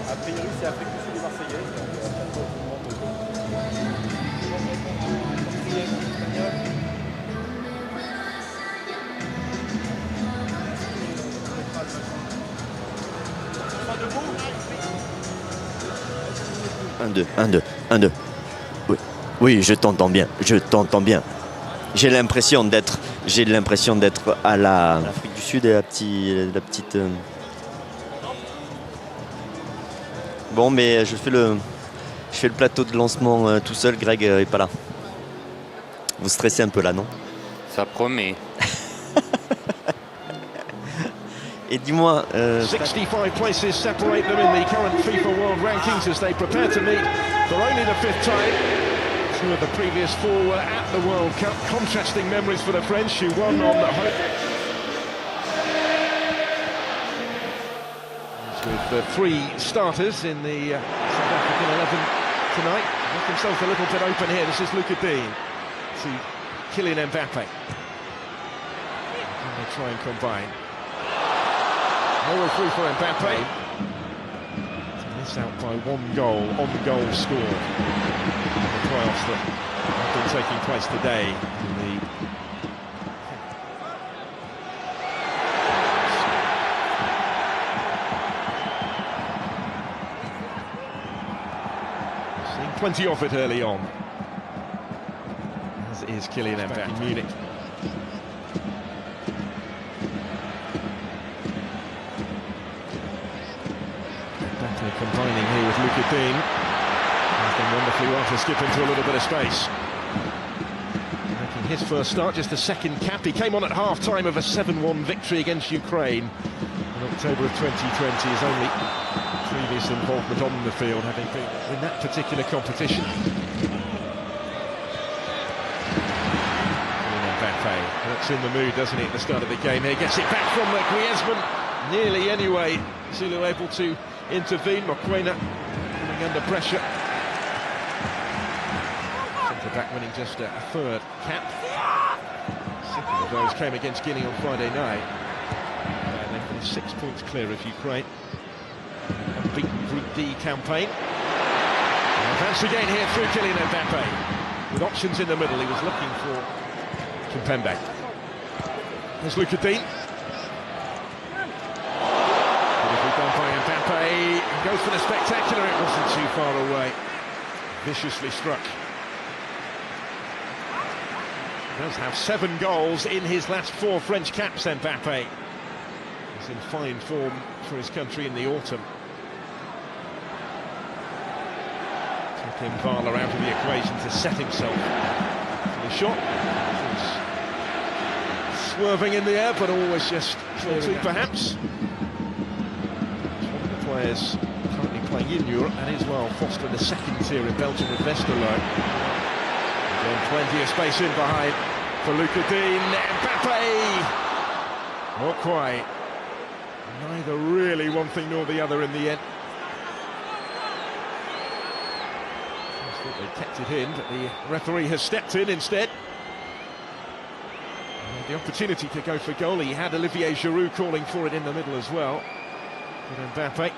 A priori, c'est Afrique du Sud et Marseillaise. Un, deux, un, deux, un, deux. Oui, oui, je t'entends bien, je t'entends bien. J'ai l'impression d'être à l'Afrique du Sud et la petite. Bon, mais je fais le plateau de lancement tout seul. Greg est pas là. Vous stressez un peu là, non? Ça promet. Et dis-moi... 65 places separate them in the current FIFA World Rankings as they prepare to meet for only the 5th time. Two of the previous 4 were at the World Cup. Contrasting memories for the French, who won on the home. With the 3 starters in the South African 11 tonight, left themselves a little bit open here. This is Luca Dean to Kylian Mbappé. And they try and combine. 0-3 for Mbappé. Missed out by 1 goal, on goal scored. The trials that have been taking place today in the seeing plenty of it early on. As is Kylian Mbappé in Munich. Combining here with Luca Dean. He's done wonderfully well to skip into a little bit of space. Making his first start, just the 2nd cap. He came on at half-time of a 7-1 victory against Ukraine in October of 2020. His only previous involvement on the field, having been in that particular competition. Mbappé looks in the mood, doesn't he, at the start of the game here. Gets it back from Griezmann, nearly anyway. Zulu able to intervene. Mokwena coming under pressure. Centre back winning just a 3rd cap. 2nd of those came against Guinea on Friday night. And they've got 6 points clear of Ukraine. A beaten Group D campaign. Advance again here through Kylian Mbappé. With options in the middle, he was looking for Kimpembe. There's Luca Dean. Done by Mbappé, and goes for the spectacular. It wasn't too far away. Viciously struck. He does have 7 goals in his last 4 French caps, Mbappé. He's in fine form for his country in the autumn. Taking Vala out of the equation to set himself for the shot. Swerving in the air, but always just clearing perhaps. Players currently playing in Europe, and as well fostering the 2nd tier in Belgium with Westerlo. Again, plenty of space in behind for Luca Dean. Mbappé! Not quite. Neither really one thing nor the other in the end. I thought they kept it in, but the referee has stepped in instead. And the opportunity to go for goal. He had Olivier Giroud calling for it in the middle as well. But Mbappé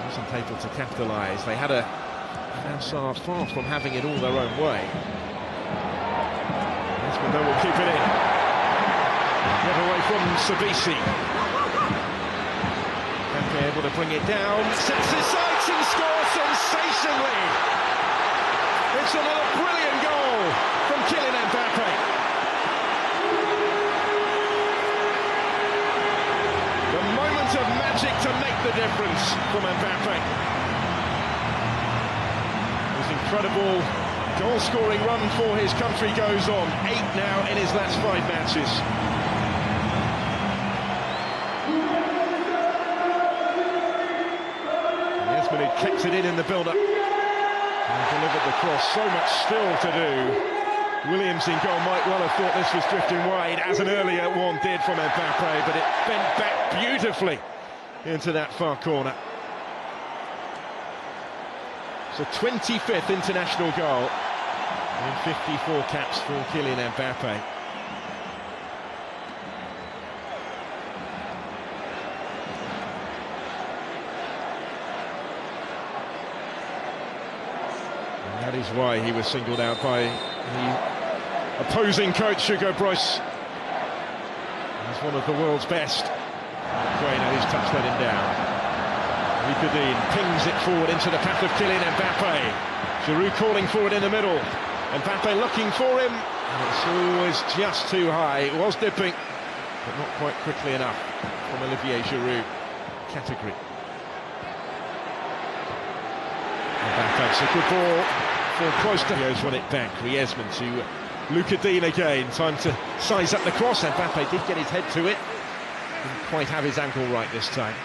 wasn't able to capitalise. They had a Ansar far from having it all their own way. Esmond will keep it in. Get away from Sabisi. Mbappé able to bring it down. Sets his sights and scores sensationally. It's another brilliant goal from Kylian Mbappé. Of magic to make the difference from Mbappé. His incredible goal-scoring run for his country goes on. 8 now in his last 5 matches. Esmond kept it in the build-up and delivered the cross. So much still to do. Williams in goal might well have thought this was drifting wide, as an earlier one did from Mbappé, but it bent back beautifully into that far corner. It's a 25th international goal. In 54 caps for Kylian Mbappé. And that is why he was singled out by the opposing coach, Hugo Broos. He's one of the world's best. Ukraine, his touch let him down. Lucadine pings it forward into the path of Kylian Mbappé. Giroud calling forward in the middle. Mbappé looking for him. And it's always just too high. It was dipping, but not quite quickly enough from Olivier Giroud. Category. Mbappé, it's a good ball for close to... He won it back. Griezmann to Lucadine again. Time to size up the cross. Mbappé did get his head to it. Didn't quite have his ankle right this time.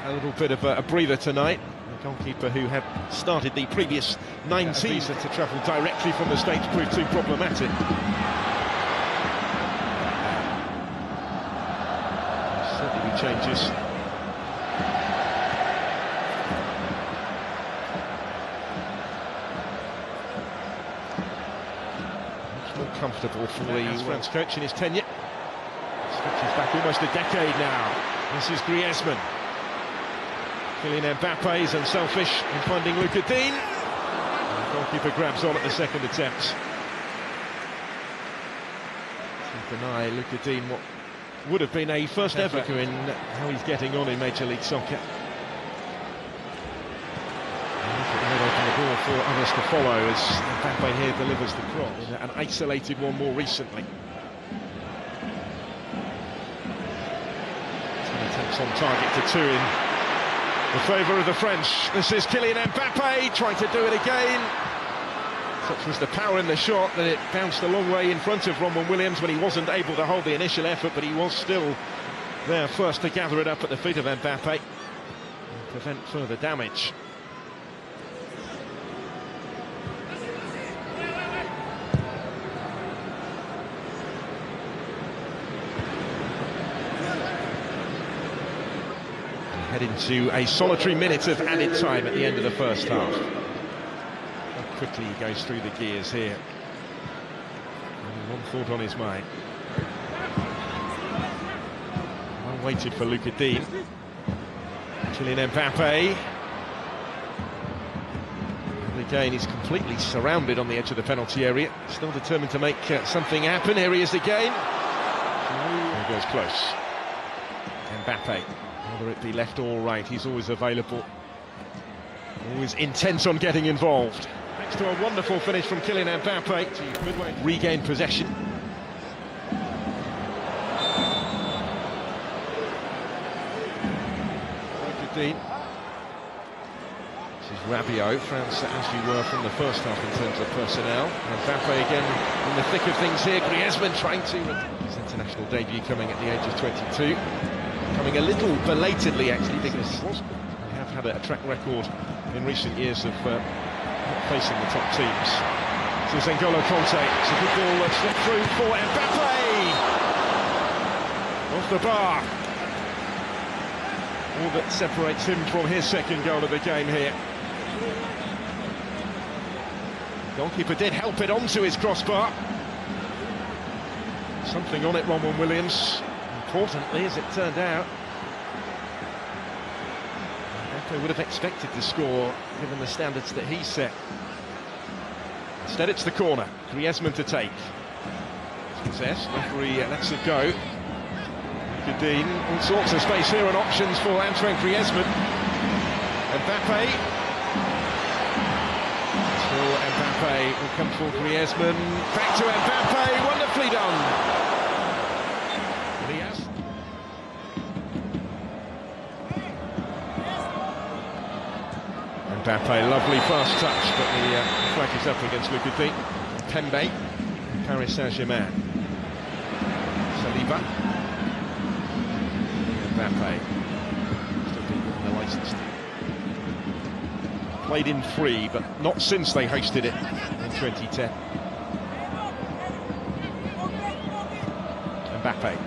A little bit of a breather tonight. The goalkeeper who had started the previous 9 seasons to travel directly from the States proved too problematic. Certainly changes. Much more comfortable for the France coach in his tenure. Stretches back almost a decade now. This is Griezmann. Kylian Mbappé is unselfish in finding Lucadine. The goalkeeper grabs on at the second attempt. To deny Lucadine what would have been a first ever in how he's getting on in Major League Soccer. Open the door for others to follow as Mbappé here delivers the cross. An isolated one more recently. 10 attempts on target to 2 in the favour of the French. This is Kylian Mbappé trying to do it again. Such was the power in the shot that it bounced a long way in front of Ronwen Williams when he wasn't able to hold the initial effort, but he was still there first to gather it up at the feet of Mbappé and prevent further damage. Head into a solitary minute of added time at the end of the first half. How quickly he goes through the gears here. Only one thought on his mind. Well waited for Lucadine. Kylian Mbappé. And again, he's completely surrounded on the edge of the penalty area. Still determined to make something happen. Here he is again. He goes close. Mbappé. Whether it be left or right, he's always available. Always intent on getting involved. Thanks to a wonderful finish from Kylian Mbappé to regain possession. Lucadine. This is Rabiot. France as you were from the first half in terms of personnel. Mbappé again in the thick of things here. Griezmann trying to... His international debut coming at the age of 22. Coming a little belatedly, actually, because we have had a track record in recent years of not facing the top teams. This is N'Golo Kanté. It's a good ball that's slipped through for Mbappé! Off the bar. All that separates him from his second goal of the game here. The goalkeeper did help it onto his crossbar. Something on it, Ronwen Williams. Importantly, as it turned out, Mbappé would have expected to score given the standards that he set. Instead, it's the corner. Griezmann to take. Success. Referee lets it go. Lucadine, all sorts of space here and options for Antoine Griezmann. Mbappé. Still Mbappé will come for Griezmann. Back to Mbappé. Wonderfully done. Mbappé, lovely fast touch, but the flag is up against Lucadine. Pembe, Paris Saint-Germain. Saliba. Mbappé. Still been given the licence. Played in 3, but not since they hosted it in 2010. Mbappé.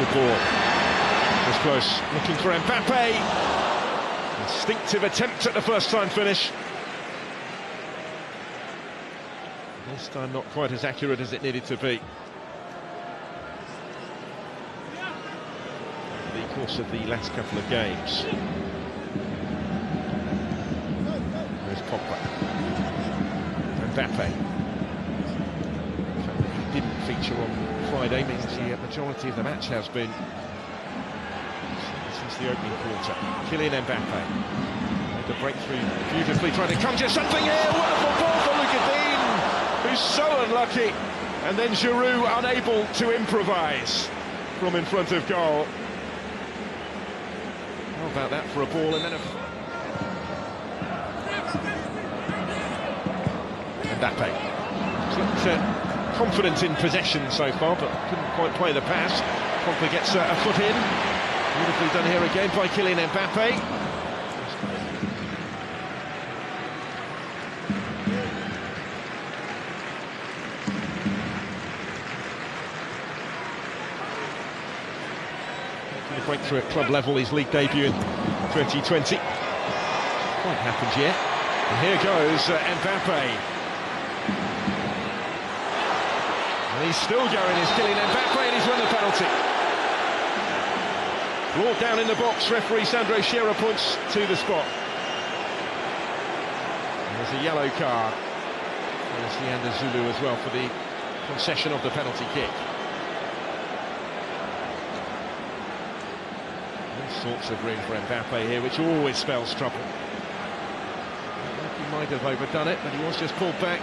Good ball. close, looking for Mbappé. Instinctive attempt at the first time finish. This time not quite as accurate as it needed to be. The course of the last couple of games. There's Pogba. Mbappé. The fact that he didn't feature on Friday means the majority of the match has been since the opening quarter. Kylian Mbappé made the breakthrough beautifully, trying to conjure something here. Wonderful ball for Lucas Digne, who's so unlucky, and then Giroud unable to improvise from in front of goal. How about that for a ball, and then Mbappé. He's looked confident in possession so far, but couldn't quite play the pass. Pogba gets a foot in. Beautifully done here again by Kylian Mbappé. Making a breakthrough at club level, his league debut in 2020. Quite happened yet. And here goes Mbappé. And he's still going, is Kylian Mbappé, and he's won the penalty. Brought down in the box, referee Sandro Shearer points to the spot. And there's a yellow card. There's Leander Zulu as well for the concession of the penalty kick. All sorts of room for Mbappé here, which always spells trouble. He might have overdone it, but he was just pulled back.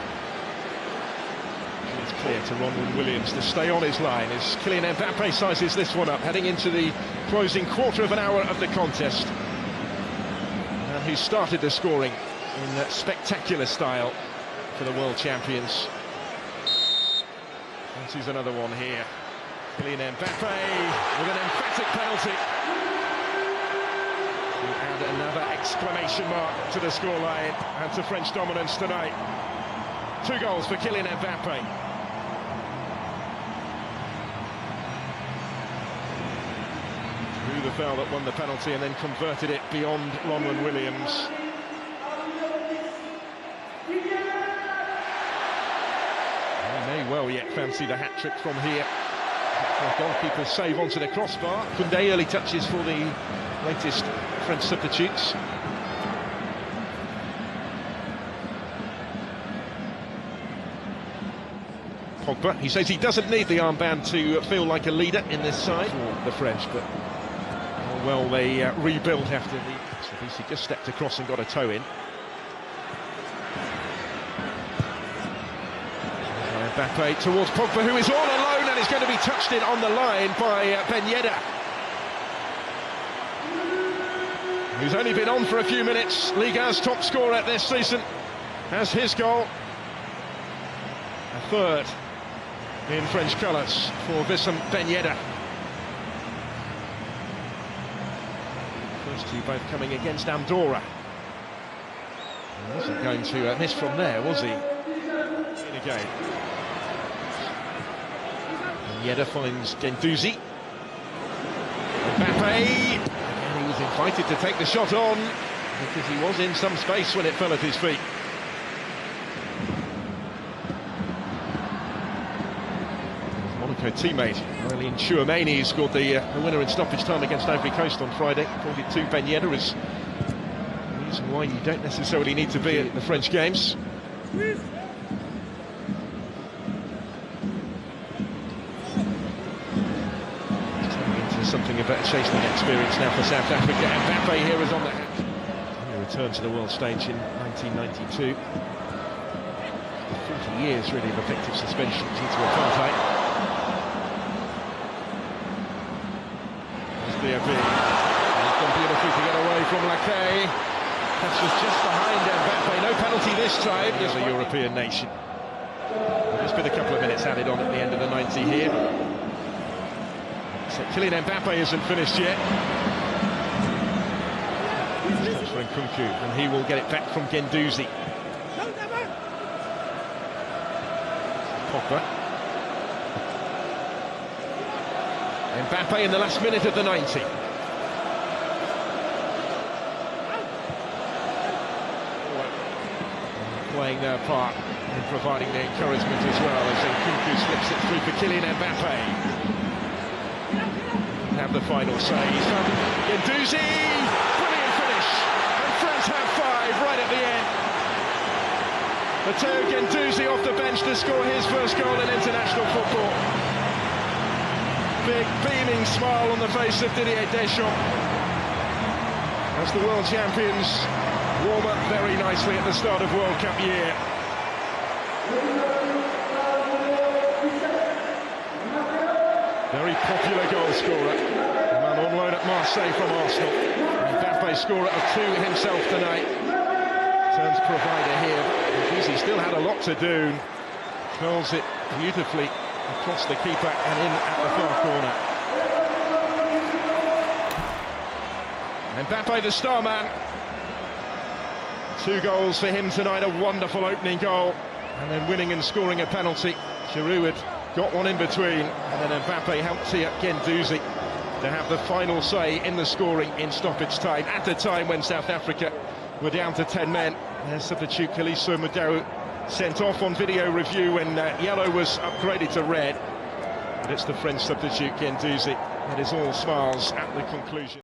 It's clear to Ronald Williams to stay on his line as Kylian Mbappé sizes this one up, heading into the closing quarter of an hour of the contest. And who started the scoring in spectacular style for the world champions. Fancies another one here. Kylian Mbappé with an emphatic penalty. To add another exclamation mark to the scoreline and to French dominance tonight. 2 goals for Kylian Mbappé. Drew the foul that won the penalty and then converted it beyond Ronald Williams. He may well yet fancy the hat-trick from here. Goalkeeper save onto the crossbar. Koundé early touches for the latest French substitutes. Pogba, he says he doesn't need the armband to feel like a leader in this side for the French, but how well they rebuild after the... So he just stepped across and got a toe in. Mbappé towards Pogba, who is all alone and is going to be touched in on the line by Ben Yedder, who's only been on for a few minutes. Ligue 1's top scorer this season has his goal. A third in French colours for Wissam Ben Yedder. First two both coming against Andorra. He wasn't going to miss from there, was he? In again. Yedder finds Gendouzi. Mbappé, and he was invited to take the shot on because he was in some space when it fell at his feet. His Monaco teammate Aurélien Tchouameni scored the winner in stoppage time against Ivory Coast on Friday. Pointed to Ben Yedder as the reason why you don't necessarily need to be at the French games. Something of a chastening experience now for South Africa. Mbappé here is on the hat. He returned to the world stage in 1992. 40 years really of effective suspension due to apartheid. There's B.O.B. He's done beautifully to get away from Lacay. That was just behind Mbappé. No penalty this time. There's a European nation. There's been a couple of minutes added on at the end of the 90 here. So Kylian Mbappé isn't finished yet. For Nkunku, and he will get it back from Gendouzi. Pogba. Mbappé in the last minute of the 90. playing their part in providing the encouragement as well as Nkunku slips it through for Kylian Mbappé. Have the final say. He's found Guendouzi! Brilliant finish! And France have 5 right at the end. Matteo Guendouzi off the bench to score his first goal in international football. Big beaming smile on the face of Didier Deschamps as the world champions warm up very nicely at the start of World Cup year. Very popular goal scorer, a man on loan at Marseille from Arsenal. Mbappé scorer of 2 himself tonight. Turns provider here. He still had a lot to do. Curls it beautifully across the keeper and in at the far corner. Mbappé, the star man. 2 goals for him tonight, a wonderful opening goal, and then winning and scoring a penalty. Giroud had got one in between, and then Mbappé helped tee up Guendouzi to have the final say in the scoring in stoppage time, at a time when South Africa were down to 10 men. Their substitute Kaliso Madou sent off on video review when yellow was upgraded to red. But it's the French substitute Guendouzi that is all smiles at the conclusion.